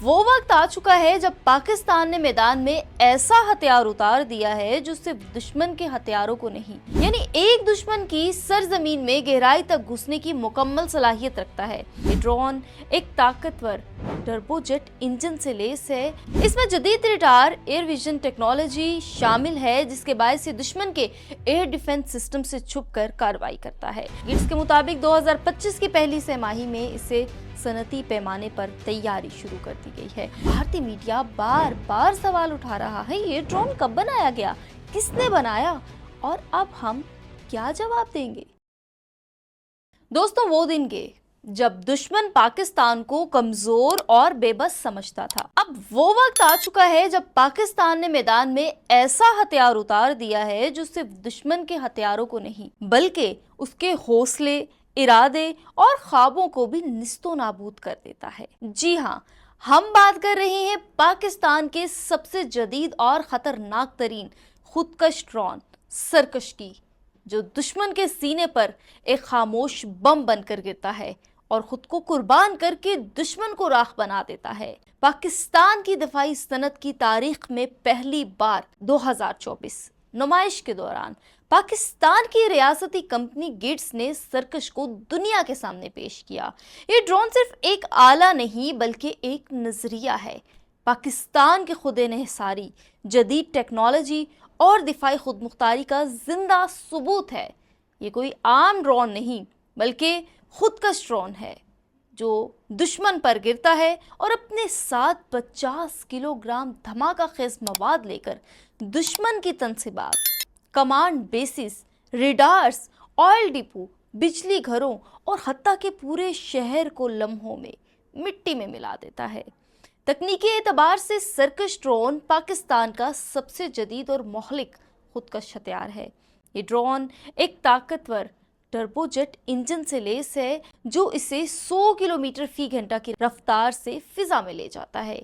वो वक्त आ चुका है जब पाकिस्तान ने मैदान में ऐसा हथियार उतार दिया है जो सिर्फ दुश्मन के हथियारों को नहीं, यानी एक दुश्मन की सरजमीन में गहराई तक घुसने की मुकम्मल सलाहियत रखता है। ये ड्रोन एक ताकतवर टर्बोजेट इंजन से लैस है। इसमें जदीद रडार एयर विजन टेक्नोलॉजी शामिल है, जिसके बायस ये दुश्मन के एयर डिफेंस सिस्टम से छुपकर कार्रवाई करता है। गिट्स के मुताबिक 2025 की पहली तिमाही में इसे सनती पैमाने पर तैयारी शुरू कर दी गई है। भारतीय मीडिया बार बार सवाल उठा रहा है, ये ड्रोन कब बनाया गया, किसने बनाया, और अब हम क्या जवाब देंगे? दोस्तों, वो दिन गए जब दुश्मन पाकिस्तान को कमजोर और बेबस समझता था। अब वो वक्त आ चुका है जब पाकिस्तान ने मैदान में ऐसा हथियार उतार दिया है जो सिर्फ दुश्मन के हथियारों को नहीं, बल्कि उसके हौसले, इरादे और ख्वाबों को भी निस्तो नाबूद कर देता है। जी हाँ, हम बात कर रहे हैं पाकिस्तान के सबसे जदीद और खतरनाक तरीन खुदकश ड्रोन सरकश की, जो दुश्मन के सीने पर एक खामोश बम बनकर गिरता है और खुद को कुर्बान करके दुश्मन को राख बना देता है। पाकिस्तान की दफाई सनत की तारीख में पहली बार 2024 नुमाइश के दौरान पाकिस्तान की रियासती कंपनी गिट्स ने सरकश को दुनिया के सामने पेश किया। ये ड्रोन सिर्फ एक आला नहीं बल्कि एक नजरिया है, पाकिस्तान के खुद इन्हिसारी, जदीद टेक्नोलॉजी और दिफाई खुदमुख्तारी का जिंदा सबूत है। ये कोई आम ड्रोन नहीं बल्कि खुदकश ड्रोन है जो दुश्मन पर गिरता है और अपने साथ 50 किलोग्राम धमाका खेज मवाद लेकर दुश्मन की तंसीबात, command basis, radars, oil depot, बिजली घरों और हत्ता के पूरे शहर को लम्हों में मिट्टी में मिला देता है। तकनीकी एतबार से सरकश ड्रोन पाकिस्तान का सबसे जदीद और मोहलिक खुदकश हथियार है। ये ड्रोन एक ताकतवर टर्बोजेट इंजन से लैस है जो इसे 100 किलोमीटर फी घंटा की रफ्तार से फिजा में ले जाता है,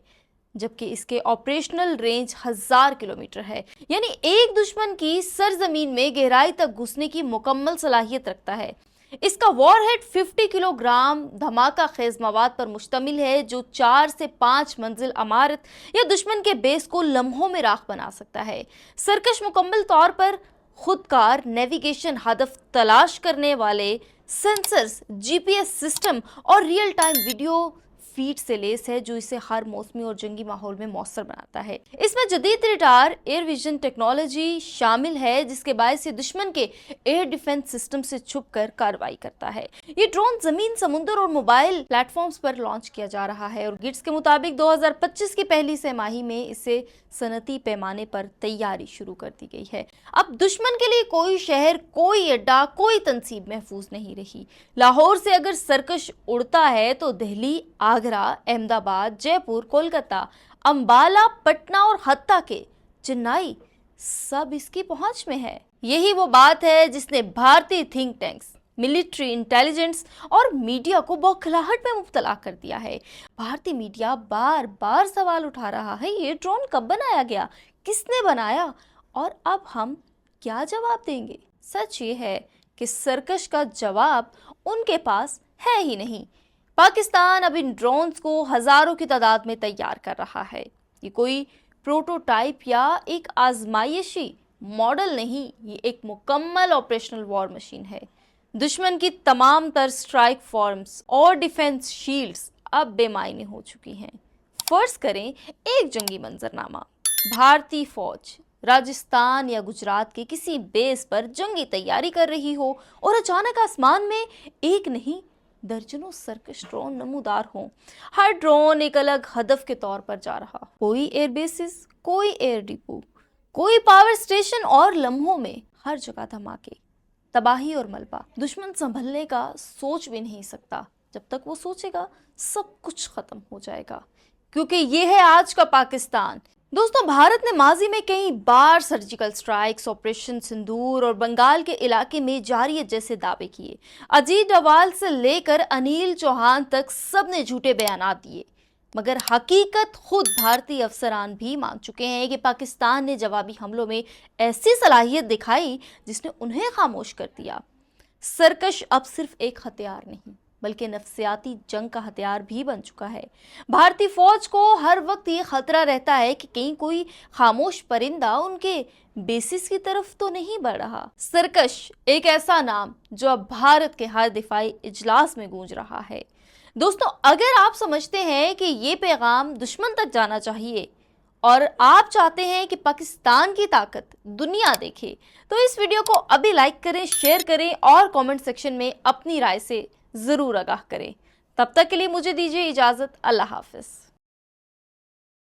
जबकि इसके ऑपरेशनल रेंज 1000 किलोमीटर है, यानी एक दुश्मन की सरजमीन में गहराई तक घुसने की मुकम्मल सलाहियत रखता है। इसका वॉरहेड 50 किलोग्राम धमाका खेज मवाद पर मुश्तमिल है जो 4 से 5 मंजिल इमारत या दुश्मन के बेस को लम्हों में राख बना सकता है। सरकश मुकम्मल तौर पर खुदकार नेविगेशन, हदफ तलाश करने वाले सेंसर्स, जीपीएस सिस्टम और रियल टाइम वीडियो फीड से लैस है जो इसे हर मौसमी और जंगी माहौल में मौसर बनाता है। इसमें जदीद रडार एयर विजन टेक्नोलॉजी शामिल है, जिसके बायस ये दुश्मन के एयर डिफेंस सिस्टम से छुपकर कार्रवाई करता है। ये ड्रोन जमीन, समुद्र और मोबाइल प्लेटफॉर्म्स पर लॉन्च किया जा रहा है और गिट्स के मुताबिक 2025 की पहली तिमाही में इसे सनती पैमाने पर तैयारी शुरू कर दी गई है। अब दुश्मन के लिए कोई शहर, कोई अड्डा, कोई तंसीब महफूज नहीं रही। लाहौर से अगर सरकश उड़ता है तो दिल्ली, आगरा, अहमदाबाद, जयपुर, कोलकाता, अंबाला, पटना और हत्ता के चेन्नई सब इसकी पहुंच में है। यही वो बात है जिसने भारतीय थिंक टैंक्स, मिलिट्री इंटेलिजेंस और मीडिया को बौखलाहट में मुब्तला कर दिया है। भारतीय मीडिया बार बार सवाल उठा रहा है, ये ड्रोन कब बनाया गया, किसने बनाया, और अब हम क्या जवाब देंगे? सच ये है कि सरकश का जवाब उनके पास है ही नहीं। पाकिस्तान अब इन ड्रोन्स को हजारों की तादाद में तैयार कर रहा है। ये कोई प्रोटोटाइप या एक आजमाइशी मॉडल नहीं, ये एक मुकम्मल ऑपरेशनल वॉर मशीन है। दुश्मन की तमाम तर स्ट्राइक फॉर्म्स और डिफेंस शील्ड्स अब बेमायने हो चुकी हैं। फर्ज करें एक जंगी मंजरनामा, भारतीय फौज राजस्थान या गुजरात के किसी बेस पर जंगी तैयारी कर रही हो और अचानक आसमान में एक नहीं दर्जनों सरकश ड्रोन नमूदार हों। हर ड्रोन एक अलग हदफ के तौर पर जा रहा, कोई एयर बेसिस, कोई एयर डिपो, कोई पावर स्टेशन, और लम्हों में हर जगह धमाके, तबाही और मलबा। दुश्मन संभलने का सोच भी नहीं सकता। जब तक वो सोचेगा सब कुछ खत्म हो जाएगा, क्योंकि ये है आज का पाकिस्तान। दोस्तों, भारत ने माजी में कई बार सर्जिकल स्ट्राइक्स, ऑपरेशन सिंदूर और बंगाल के इलाके में जारियत जैसे दावे किए। अजीत डोभाल से लेकर अनिल चौहान तक सब ने झूठे बयानात दिए, मगर हकीकत खुद भारतीय अफसरान भी मान चुके हैं कि पाकिस्तान ने जवाबी हमलों में ऐसी सलाहियत दिखाई जिसने उन्हें खामोश कर दिया। सरकश अब सिर्फ एक हथियार नहीं बल्कि नफ्सियाती जंग का हथियार भी बन चुका है। भारतीय फौज को हर वक्त ये खतरा रहता है कि कहीं कोई खामोश परिंदा उनके बेसिस की तरफ तो नहीं बढ़ रहा। सरकश एक ऐसा नाम जो अब भारत के हर दिफाई इजलास में गूंज रहा है। दोस्तों, अगर आप समझते हैं कि ये पैगाम दुश्मन तक जाना चाहिए और आप चाहते हैं कि पाकिस्तान की ताकत दुनिया देखे, तो इस वीडियो को अभी लाइक करें, शेयर करें और कमेंट सेक्शन में अपनी राय से जरूर आगाह करें। तब तक के लिए मुझे दीजिए इजाजत। अल्लाह हाफिज।